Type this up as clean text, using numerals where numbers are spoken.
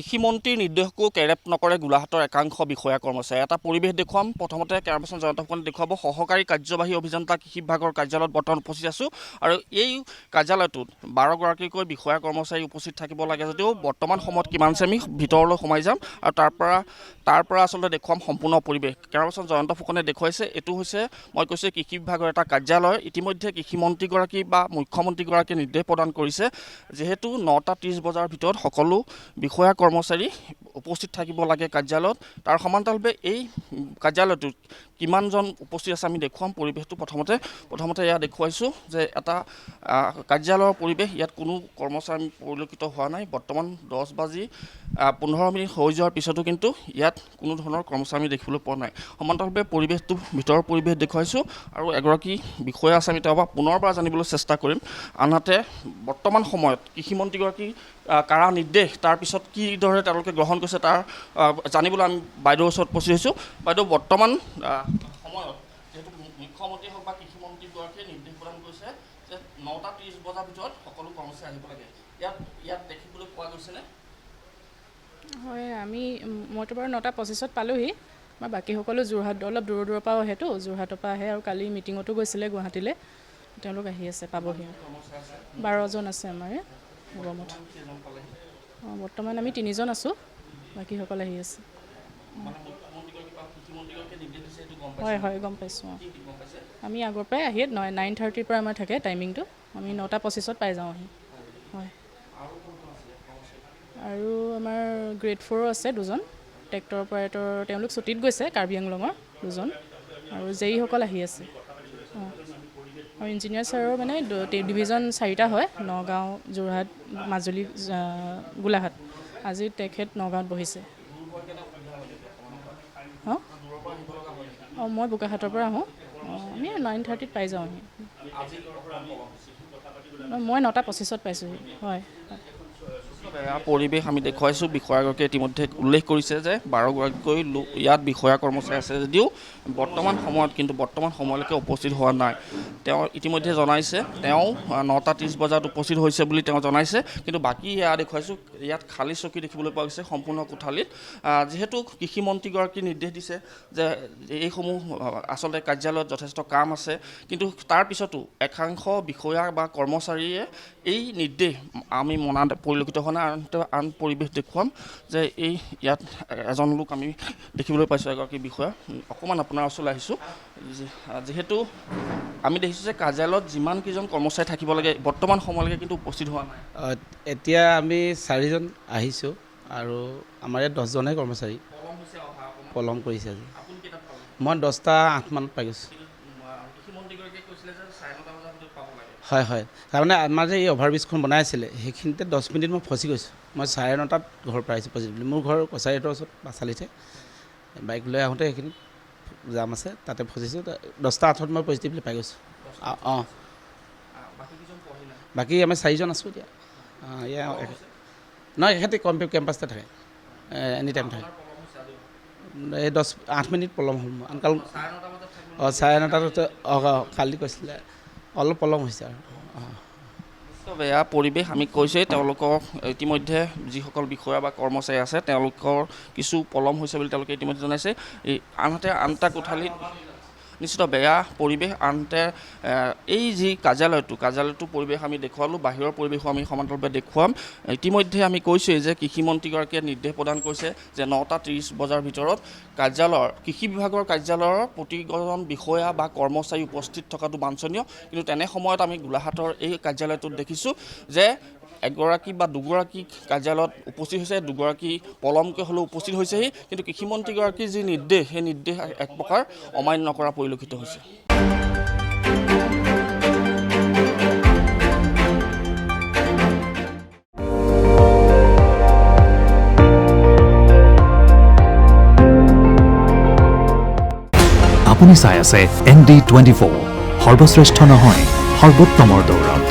কৃষিমন্ত্ৰীৰ নিৰ্দেশকো কেৰেপ নকৰে গোলাঘাটৰ একাংশ বিষয়া কৰ্মচাৰী। এটা পৰিৱেশ দেখুৱাম। প্ৰথমতে কেমেৰাপাৰ্চন জয়ন্ত ফুকনে দেখুৱাব সহকাৰী কাৰ্যবাহী অভিযন্তা কৃষি বিভাগৰ কাৰ্যালয়ত বৰ্তমান উপস্থিত আছোঁ আৰু এই কাৰ্যালয়টোত 12গৰাকীকৈ বিষয়া কৰ্মচাৰী উপস্থিত থাকিব লাগে যদিও বৰ্তমান সময়ত কিমান আছে আমি ভিতৰলৈ সোমাই যাম আৰু তাৰ পৰা আচলতে দেখুৱাম সম্পূৰ্ণ পৰিৱেশ। কেমেৰাপাৰ্চন জয়ন্ত ফুকনে দেখুৱাইছে এইটো হৈছে মই কৈছোঁ কৃষি বিভাগৰ এটা কাৰ্যালয়। ইতিমধ্যে কৃষিমন্ত্ৰীগৰাকী বা মুখ্যমন্ত্ৰীগৰাকীয়ে নিৰ্দেশ প্ৰদান কৰিছে যিহেতু 9টা 30 বজাৰ ভিতৰত সকলো বিষয়া কৰ্মচাৰী উপস্থিত থাকিব লাগে কাৰ্যালয়ত। তাৰ সমান্তৰালভাৱে এই কাৰ্যালয়টোত কিমানজন উপস্থিত আছে আমি দেখুৱাম পৰিৱেশটো। প্ৰথমতে এয়া দেখুৱাইছোঁ যে এটা কাৰ্যালয়ৰ পৰিৱেশ। ইয়াত কোনো কৰ্মচাৰী পৰিলক্ষিত হোৱা নাই। বৰ্তমান 10:15 হৈ যোৱাৰ পিছতো কিন্তু ইয়াত কোনো ধৰণৰ কৰ্মচাৰী আমি দেখিবলৈ পোৱা নাই। সমান্তৰালভাৱে পৰিৱেশটো ভিতৰৰ পৰিৱেশ দেখুৱাইছোঁ আৰু এগৰাকী বিষয়া আছে আমি তেওঁৰ পৰা পুনৰবাৰ জানিবলৈ চেষ্টা কৰিম। আনহাতে বৰ্তমান সময়ত কৃষিমন্ত্ৰীগৰাকী কাৰা নিৰ্দেশ তাৰপিছত কিদৰে তেওঁলোকে গ্ৰহণ কৰিছে তাৰ জানিবলৈ আমি বাইদেউৰ ওচৰত উপস্থিত হৈছোঁ। বাইদেউ, বৰ্তমান সময়ত যিহেতু মুখ্যমন্ত্ৰী হওক বা কৃষিমন্ত্ৰীগৰাকীয়ে নিৰ্দেশ প্ৰদান কৰিছে যে 9টা 30 বজাৰ ভিতৰত সকলো কৰ্মচাৰী আহিব লাগে, ইয়াত দেখিবলৈ পোৱা গৈছেনে? হয়, মইতো বাৰু 9টা 25ত পালোহি। বা বাকীসকলো যোৰহাট অলপ দূৰৰ পৰাও আহেতো, যোৰহাটৰ পৰা আহে আৰু কালি মিটিঙতো গৈছিলে গুৱাহাটীলৈ। তেওঁলোক আহি আছে, পাবহি। 12জন আছে আমাৰ গমত। বৰ্তমান আমি 3জন আছোঁ, বাকীসকল আহি আছে। হয়, গম পাইছোঁ। আমি আগৰ পৰাই আহি 9:30 পৰা আমাৰ থাকে টাইমিংটো। আমি 9টা 25ত পাই যাওঁ আহি। হয়, আৰু আমাৰ গ্ৰেড 4 আছে 2জন, ট্ৰেক্টৰ অপাৰেটৰ। তেওঁলোক ছুটীত গৈছে, কাৰ্বি আংলঙৰ 2জন, আৰু জেইসকল আহি আছে। আৰু ইঞ্জিনিয়াৰ ছাৰৰ মানে ডিভিজন 4টা হয়, নগাঁও, যোৰহাট, মাজুলী, গোলাঘাট। আজি তেখেত নগাঁৱত বহিছে। মই বোকাখাটৰ পৰা আহোঁ। আমি 9:30ত পাই যাওঁ আহি। মই 9টা 25ত পাইছোঁহি। হয়। পৰিৱেশ আমি দেখুৱাইছোঁ। বিষয়াগৰাকীয়ে ইতিমধ্যে উল্লেখ কৰিছে যে 12গৰাকীকৈ ইয়াত বিষয়া কৰ্মচাৰী আছে যদিও বৰ্তমান সময়লৈকে উপস্থিত হোৱা নাই। তেওঁ ইতিমধ্যে জনাইছে তেওঁ 9টা 30 বজাত উপস্থিত হৈছে বুলি তেওঁ জনাইছে। কিন্তু বাকী এয়া দেখুৱাইছোঁ, ইয়াত খালী চকী দেখিবলৈ পোৱা গৈছে সম্পূৰ্ণ কোঠালিত। যিহেতু কৃষিমন্ত্ৰীগৰাকীয়ে নিৰ্দেশ দিছে যে এইসমূহ আচলতে কাৰ্যালয়ত যথেষ্ট কাম আছে, কিন্তু তাৰ পিছতো একাংশ বিষয়া বা কৰ্মচাৰীয়ে এই নিৰ্দেশ আমি মনা পৰিলক্ষিত হোৱা নাই। আন পৰিৱেশ দেখুৱাম যে ইয়াত এজন লোক আমি দেখিবলৈ পাইছোঁ, এগৰাকী বিষয়া। অকণমান আপোনাৰ ওচৰলৈ আহিছোঁ। যিহেতু আমি দেখিছোঁ যে কাৰ্যালয়ত যিমানকেইজন কৰ্মচাৰী থাকিব লাগে বৰ্তমান সময়লৈকে কিন্তু উপস্থিত হোৱা নাই। এতিয়া আমি 4জন আহিছোঁ আৰু আমাৰ ইয়াত 10জনহে কৰ্মচাৰী। পলম কৰিছে আজি। মই 10টা 8 মানত পাই গৈছোঁ। হয়, তাৰমানে আমাৰ যে এই অভাৰব্ৰিজখন বনাই আছিলে সেইখিনিতে 10 মিনিট মই ফচি গৈছোঁ। মই 9:30 ঘৰৰ পৰা আহিছোঁ পজিটিভলি। মোৰ ঘৰ কছাৰীহঁতৰ ওচৰত পাঁচালিতে। বাইক লৈ আহোঁতে সেইখিনিত জাম আছে, তাতে ফচিছোঁ। 10টা 8ত মই পজিটিভলি পাই গৈছোঁ। বাকী আমি 4জন আছোঁ এতিয়া। নহয়, এখেতে কেম্পাছতে থাকে, এনি টাইম থাকে। এই 8 মিনিট পলম হ'ল মোৰ। আনকাল 9:30 কালি কৈছিলে অলপ পলম হৈছে আৰু। বেয়া পৰিৱেশ আমি কৈছোঁৱেই। তেওঁলোকৰ ইতিমধ্যে যিসকল বিষয়া বা কৰ্মচাৰী আছে তেওঁলোকৰ কিছু পলম হৈছে বুলি তেওঁলোকে ইতিমধ্যে জনাইছে। আনহাতে আন এটা কোঠালিত নিশ্চিত বেয়া পৰিৱেশ। আনহাতে এই যি কাৰ্যালয়টো পৰিৱেশ আমি দেখুৱালোঁ, বাহিৰৰ পৰিৱেশো আমি সমান্তৰালভাৱে দেখুৱাম। ইতিমধ্যে আমি কৈছোঁৱেই যে কৃষিমন্ত্ৰীগৰাকীয়ে নিৰ্দেশ প্ৰদান কৰিছে যে 9টা 30 বজাৰ ভিতৰত কৃষি বিভাগৰ কাৰ্যালয়ৰ প্ৰতিজন বিষয়া বা কৰ্মচাৰী উপস্থিত থকাটো বাঞ্ছনীয়। কিন্তু তেনে সময়ত আমি গোলাঘাটৰ এই কাৰ্যালয়টোত দেখিছোঁ যে এগৰাকী বা দুগৰাকী কাৰ্যালয়ত উপস্থিত হৈছে, দুগৰাকী পলমকৈ হ'লেও উপস্থিত হৈছেহি। কিন্তু কৃষিমন্ত্ৰীগৰাকীৰ যি নিৰ্দেশ সেই নিৰ্দেশ এক প্ৰকাৰ অমান্য কৰা পৰিলক্ষিত হৈছে। আপুনি চাই আছে ND24, সৰ্বশ্ৰেষ্ঠ নহয় সৰ্বোত্তমৰ দৌৰত।